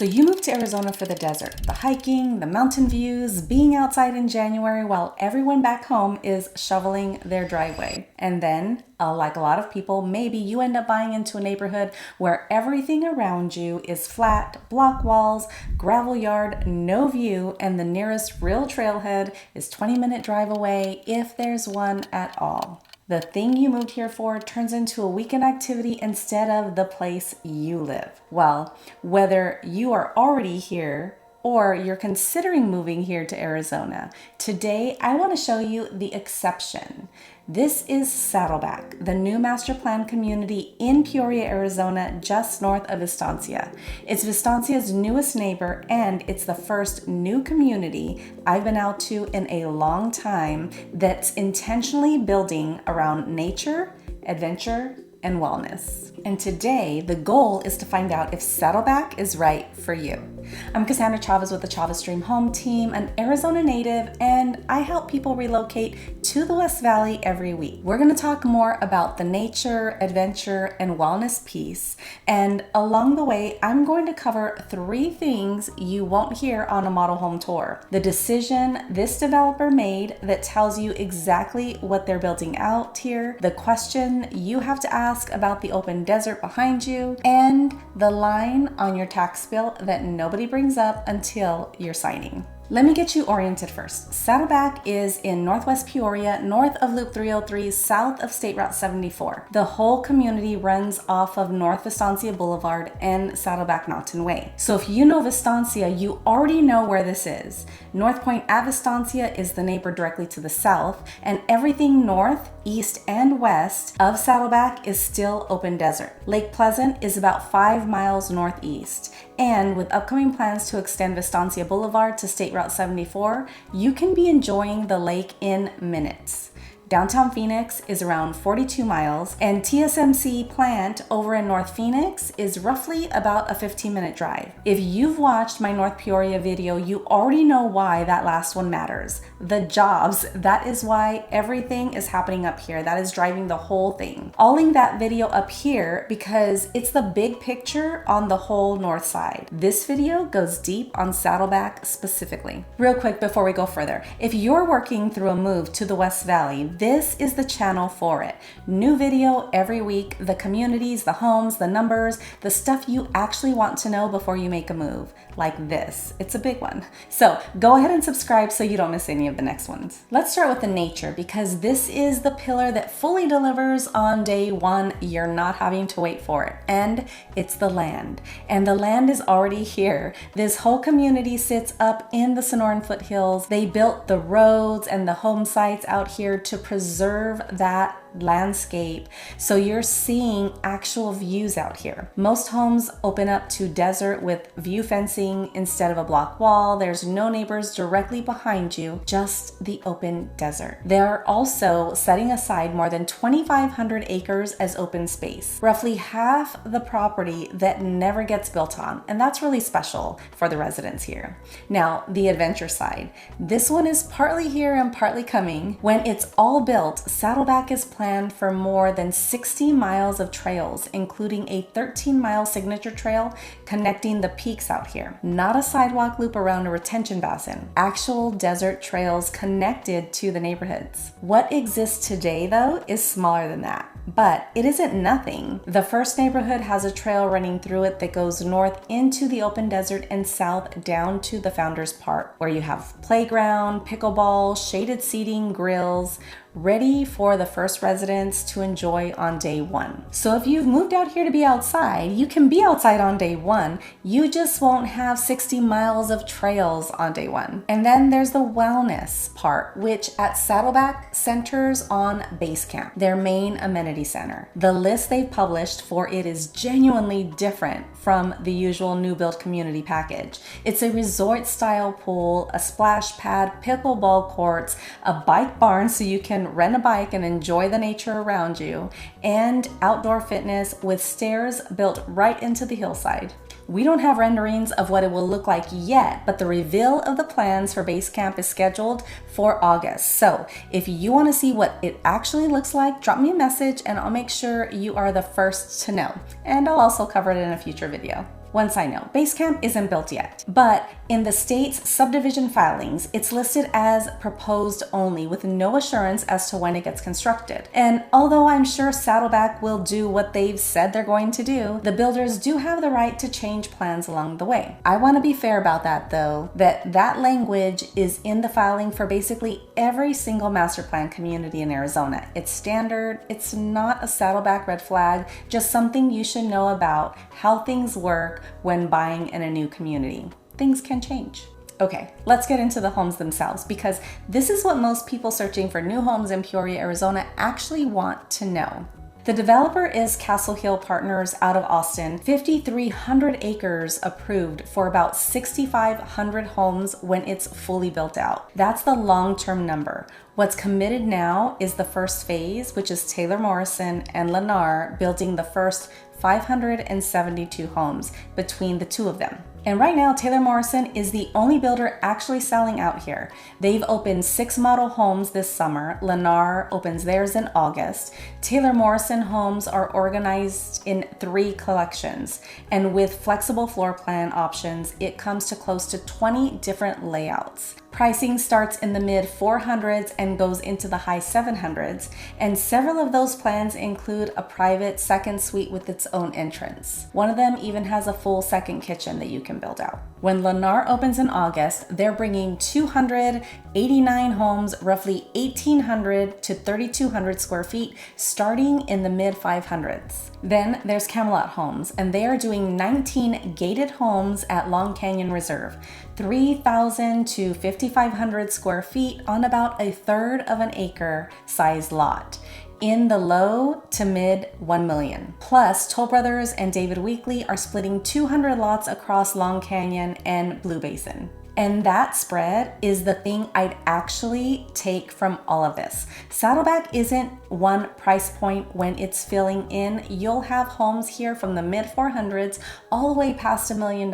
So you moved to Arizona for the desert, the hiking, the mountain views, being outside in January while everyone back home is shoveling their driveway. And then, like a lot of people, maybe you end up buying into a neighborhood where everything around you is flat, block walls, gravel yard, no view, and the nearest real trailhead is 20-minute drive away if there's one at all. The thing you moved here for turns into a weekend activity instead of the place you live. Well, whether you are already here or you're considering moving here to Arizona, today I want to show you the exception. This is Saddleback, the new master plan community in Peoria, Arizona, just north of Estancia. It's Estancia's newest neighbor, and it's the first new community I've been out to in a long time that's intentionally building around nature, adventure, and wellness. And today, the goal is to find out if Saddleback is right for you. I'm Cassandra Chavez with the Chavez Dream Home Team, an Arizona native, and I help people relocate to the West Valley every week. We're going to talk more about the nature, adventure, and wellness piece. And along the way, I'm going to cover 3 things you won't hear on a model home tour. The decision this developer made that tells you exactly what they're building out here, the question you have to ask about the open desert behind you, and the line on your tax bill that nobody brings up until you're signing. Let me get you oriented first. Saddleback is in Northwest Peoria, north of Loop 303, south of State Route 74. The whole community runs off of North Estancia Boulevard and Saddleback Mountain Way. So if you know Estancia, you already know where this is. North Point at Estancia is the neighbor directly to the south, and everything north, east, and west of Saddleback is still open desert. Lake Pleasant is about 5 miles northeast, and with upcoming plans to extend Estancia Boulevard to State Route 74, you can be enjoying the lake in minutes. Downtown Phoenix is around 42 miles, and TSMC plant over in North Phoenix is roughly about a 15-minute drive. If you've watched my North Peoria video, you already know why that last one matters. The jobs, that is why everything is happening up here. That is driving the whole thing. I'll link that video up here because it's the big picture on the whole north side. This video goes deep on Saddleback specifically. Real quick before we go further, if you're working through a move to the West Valley, this is the channel for it. New video every week, the communities, the homes, the numbers, the stuff you actually want to know before you make a move. Like this. It's a big one. So go ahead and subscribe so you don't miss any of the next ones. Let's start with the nature because this is the pillar that fully delivers on day 1. You're not having to wait for it. And it's the land. And the land is already here. This whole community sits up in the Sonoran foothills. They built the roads and the home sites out here to preserve that landscape, so you're seeing actual views out here. Most homes open up to desert with view fencing instead of a block wall. There's no neighbors directly behind you, just the open desert. They're also setting aside more than 2,500 acres as open space, roughly half the property that never gets built on, and that's really special for the residents here. Now, the adventure side. This one is partly here and partly coming. When it's all built, Saddleback is planned for more than 60 miles of trails, including a 13-mile signature trail connecting the peaks out here. Not a sidewalk loop around a retention basin. Actual desert trails connected to the neighborhoods. What exists today, though, is smaller than that. But it isn't nothing. The first neighborhood has a trail running through it that goes north into the open desert and south down to the Founders Park, where you have playground, pickleball, shaded seating, grills, ready for the first residents to enjoy on day 1. So if you've moved out here to be outside, you can be outside on day 1. You just won't have 60 miles of trails on day 1. And then there's the wellness part, which at Saddleback centers on Base Camp, their main amenity center. The list they've published for it is genuinely different from the usual new build community package. It's a resort style pool, a splash pad, pickleball courts, a bike barn so you can rent a bike and enjoy the nature around you, and outdoor fitness with stairs built right into the hillside. We don't have renderings of what it will look like yet, but the reveal of the plans for Base Camp is scheduled for August. So if you want to see what it actually looks like, drop me a message and I'll make sure you are the first to know. And I'll also cover it in a future video. One side note, Basecamp isn't built yet, but in the state's subdivision filings, it's listed as proposed only with no assurance as to when it gets constructed. And although I'm sure Saddleback will do what they've said they're going to do, the builders do have the right to change plans along the way. I want to be fair about that though, that language is in the filing for basically every single master plan community in Arizona. It's standard, it's not a Saddleback red flag, just something you should know about how things work when buying in a new community. Things can change. Okay, let's get into the homes themselves because this is what most people searching for new homes in Peoria, Arizona actually want to know. The developer is Castle Hill Partners out of Austin, 5,300 acres approved for about 6,500 homes when it's fully built out. That's the long-term number. What's committed now is the first phase, which is Taylor Morrison and Lennar building the first 572 homes between the two of them. And right now, Taylor Morrison is the only builder actually selling out here. They've opened 6 model homes this summer. Lennar opens theirs in August. Taylor Morrison homes are organized in 3 collections. And with flexible floor plan options, it comes to close to 20 different layouts. Pricing starts in the mid 400s and goes into the high 700s, and several of those plans include a private second suite with its own entrance. One of them even has a full second kitchen that you can build out. When Lennar opens in August, they're bringing 289 homes, roughly 1,800 to 3,200 square feet, starting in the mid 500s. Then there's Camelot Homes, and they are doing 19 gated homes at Long Canyon Reserve, 3,000 to 5,500 square feet on about a third of an acre size lot, in the low to mid 1 million. Plus, Toll Brothers and David Weekley are splitting 200 lots across Long Canyon and Blue Basin. And that spread is the thing I'd actually take from all of this. Saddleback isn't one price point when it's filling in. You'll have homes here from the mid 400s all the way past $1 million.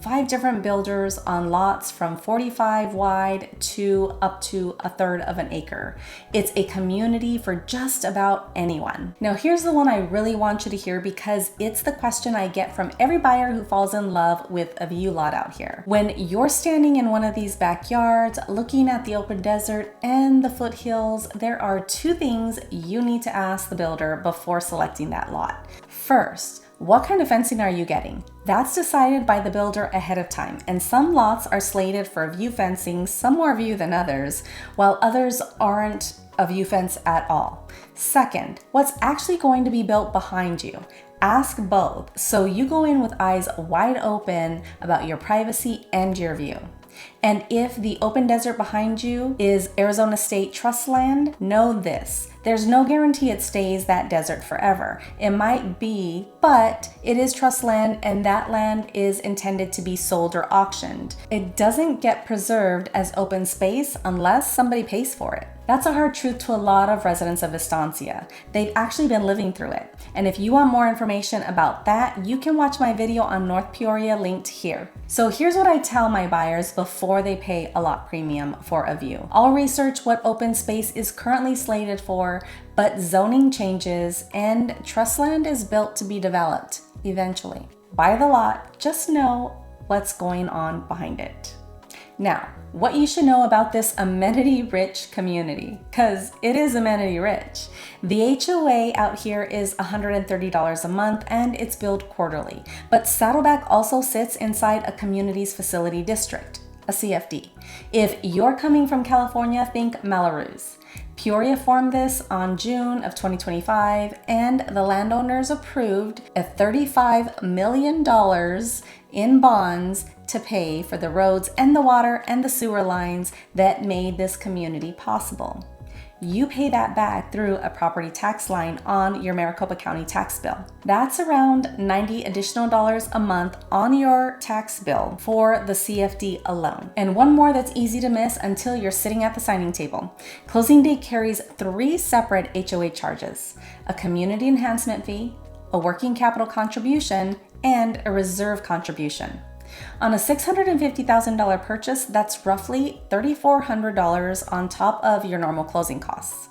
5 different builders on lots from 45 wide to up to a third of an acre. It's a community for just about anyone. Now here's the one I really want you to hear because it's the question I get from every buyer who falls in love with a view lot out here. When you're standing in one of these backyards, looking at the open desert and the foothills, there are 2 things you need to ask the builder before selecting that lot. First, what kind of fencing are you getting? That's decided by the builder ahead of time, and some lots are slated for view fencing, some more view than others, while others aren't a view fence at all. Second, what's actually going to be built behind you? Ask both, so you go in with eyes wide open about your privacy and your view. And if the open desert behind you is Arizona State Trust land, know this. There's no guarantee it stays that desert forever. It might be, but it is trust land and that land is intended to be sold or auctioned. It doesn't get preserved as open space unless somebody pays for it. That's a hard truth to a lot of residents of Estancia. They've actually been living through it. And if you want more information about that, you can watch my video on North Peoria linked here. So here's what I tell my buyers before they pay a lot premium for a view. I'll research what open space is currently slated for, but zoning changes and trust land is built to be developed eventually. Buy the lot, just know what's going on behind it. Now, what you should know about this amenity-rich community, because it is amenity-rich. The HOA out here is $130 a month and it's billed quarterly, but Saddleback also sits inside a community's facility district, a CFD. If you're coming from California, think Melrose. Peoria formed this on June of 2025, and the landowners approved a $35 million in bonds to pay for the roads and the water and the sewer lines that made this community possible. You pay that back through a property tax line on your Maricopa County tax bill. That's around $90 additional a month on your tax bill for the CFD alone. And one more that's easy to miss until you're sitting at the signing table. Closing day carries 3 separate HOA charges: a community enhancement fee, a working capital contribution, and a reserve contribution. On a $650,000 purchase, that's roughly $3,400 on top of your normal closing costs.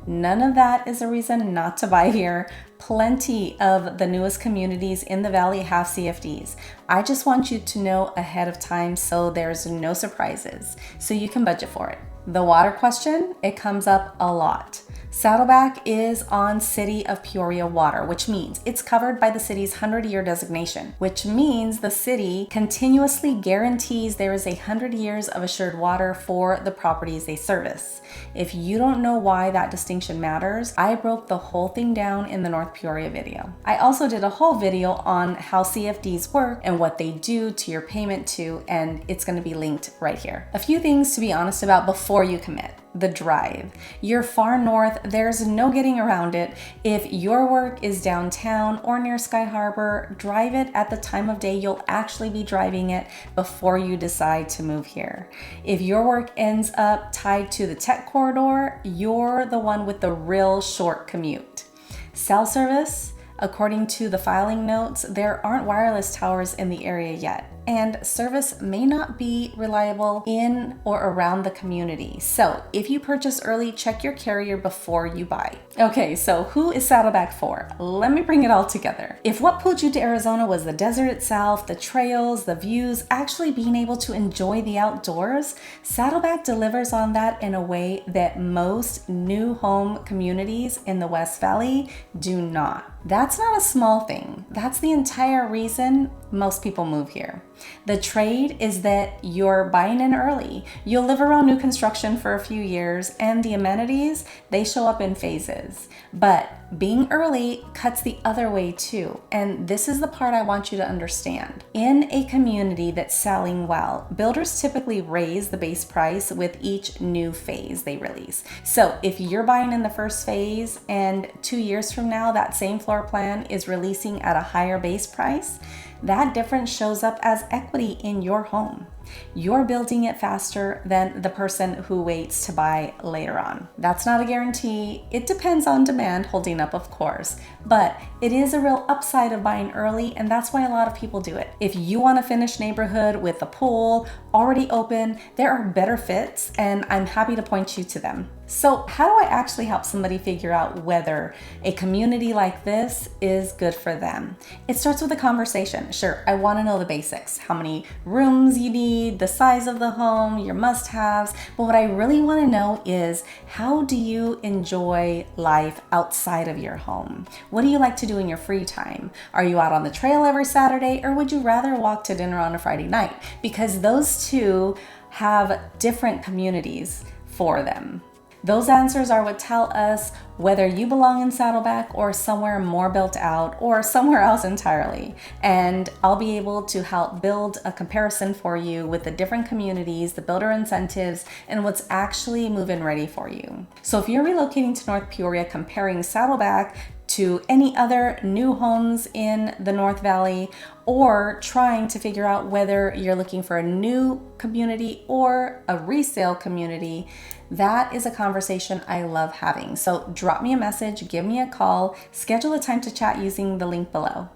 None of that is a reason not to buy here. Plenty of the newest communities in the Valley have CFDs. I just want you to know ahead of time so there's no surprises, so you can budget for it. The water question, it comes up a lot. Saddleback is on City of Peoria water, which means it's covered by the city's 100-year designation, which means the city continuously guarantees there is 100 years of assured water for the properties they service. If you don't know why that distinction matters, I broke the whole thing down in the North Peoria video. I also did a whole video on how CFDs work and what they do to your payment too, and it's going to be linked right here. A few things to be honest about before you commit. The drive. You're far north, there's no getting around it. If your work is downtown or near Sky Harbor, drive it at the time of day you'll actually be driving it before you decide to move here. If your work ends up tied to the tech corridor, you're the one with the real short commute. Cell service. According to the filing notes, there aren't wireless towers in the area yet, and service may not be reliable in or around the community. So if you purchase early, check your carrier before you buy. Okay, so who is Saddleback for? Let me bring it all together. If what pulled you to Arizona was the desert itself, the trails, the views, actually being able to enjoy the outdoors, Saddleback delivers on that in a way that most new home communities in the West Valley do not. That's not a small thing. That's the entire reason most people move here. The trade is that you're buying in early. You'll live around new construction for a few years, and the amenities, they show up in phases. But being early cuts the other way too. And this is the part I want you to understand. In a community that's selling well, builders typically raise the base price with each new phase they release. So if you're buying in the first phase and 2 years from now, that same floor plan is releasing at a higher base price, that difference shows up as equity in your home. You're building it faster than the person who waits to buy later on. That's not a guarantee. It depends on demand holding up, of course, but it is a real upside of buying early, and that's why a lot of people do it. If you want a finished neighborhood with a pool already open, there are better fits, and I'm happy to point you to them. So how do I actually help somebody figure out whether a community like this is good for them? It starts with a conversation. Sure, I want to know the basics, how many rooms you need, the size of the home, your must-haves, but what I really want to know is, how do you enjoy life outside of your home? What do you like to do in your free time? Are you out on the trail every Saturday, or would you rather walk to dinner on a Friday night? Because those two have different communities for them. Those answers are what tell us whether you belong in Saddleback or somewhere more built out or somewhere else entirely. And I'll be able to help build a comparison for you with the different communities, the builder incentives, and what's actually move-in ready for you. So if you're relocating to North Peoria, comparing Saddleback to any other new homes in the North Valley, or trying to figure out whether you're looking for a new community or a resale community, that is a conversation I love having. So drop me a message, give me a call, schedule a time to chat using the link below.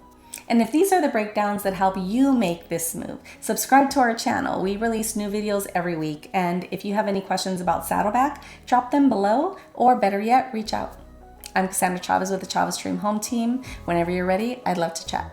And if these are the breakdowns that help you make this move, subscribe to our channel. We release new videos every week. And if you have any questions about Saddleback, drop them below, or better yet, reach out. I'm Cassandra Chavez with the Chavez Dream Home Team. Whenever you're ready, I'd love to chat.